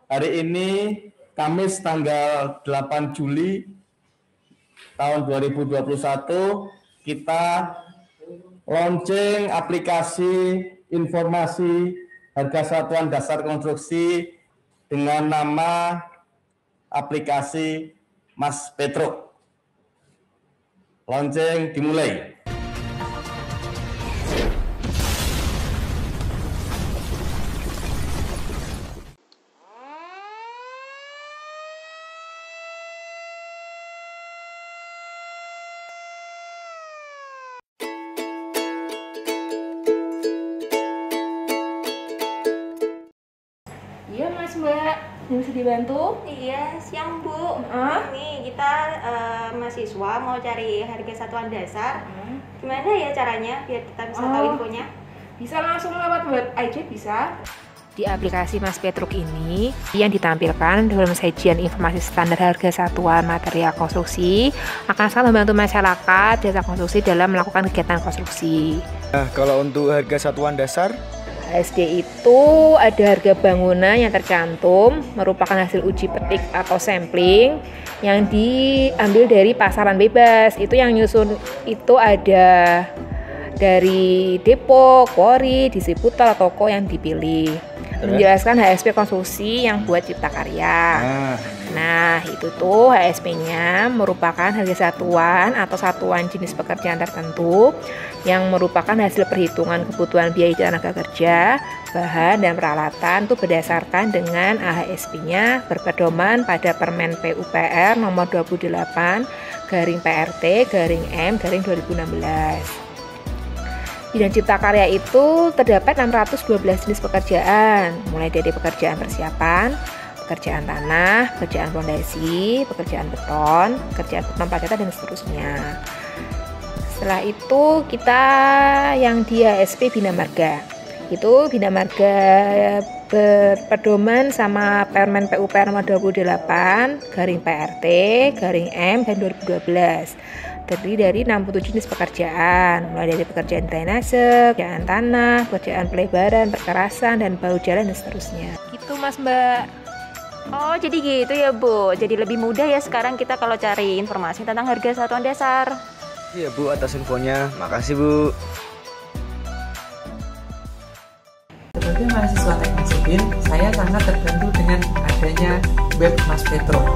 Hari ini Kamis tanggal 8 Juli tahun 2021 kita launching aplikasi informasi harga satuan dasar konstruksi dengan nama aplikasi Mas Petruk. Launching dimulai. Iya Mas Mbak, bisa dibantu? Iya, siang Bu. Ah? Ini kita mahasiswa mau cari harga satuan dasar. Gimana ya caranya biar kita bisa tahu infonya? Bisa langsung lewat web aja bisa. Di aplikasi Mas Petruk ini yang ditampilkan dalam sajian informasi standar harga satuan material konstruksi akan sangat membantu masyarakat jasa konstruksi dalam melakukan kegiatan konstruksi. Nah, kalau untuk harga satuan dasar, HSD itu ada harga bangunan yang tercantum merupakan hasil uji petik atau sampling yang diambil dari pasaran bebas. Itu yang nyusun itu ada dari depo, quarry, distributor, atau toko yang dipilih. Menjelaskan HSP konstruksi yang buat cipta karya. Nah, itu tuh HSP-nya merupakan harga satuan atau satuan jenis pekerjaan tertentu yang merupakan hasil perhitungan kebutuhan biaya tenaga kerja, bahan, dan peralatan itu berdasarkan dengan AHSP-nya berpedoman pada Permen PUPR nomor 28/PRT/M/2016. Bidang cipta karya itu terdapat 612 jenis pekerjaan, mulai dari pekerjaan persiapan, pekerjaan tanah, pekerjaan fondasi, pekerjaan beton pacatan, dan seterusnya. Setelah itu kita yang di HSP Bina Marga. Itu Bina Marga berpedoman sama Permen PUPR nomor 28/PRT/M dan 2012. Terdiri dari 67 jenis pekerjaan, mulai dari pekerjaan drainase, pekerjaan tanah, pekerjaan pelebaran, perkerasan, dan bahu jalan, dan seterusnya. Gitu Mas Mbak. Oh, jadi gitu ya Bu. Jadi lebih mudah ya sekarang kita kalau cari informasi tentang harga satuan dasar. iya Bu atas infonya, makasih Bu. Sebagai mahasiswa teknik sipil, saya sangat terbantu dengan adanya web Mas Petruk.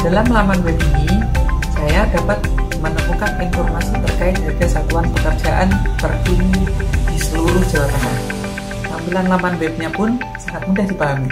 Dalam laman web ini, saya dapat menemukan informasi terkait harga satuan pekerjaan terkini di seluruh Jawa Tengah. Tampilan laman webnya pun sangat mudah dipahami.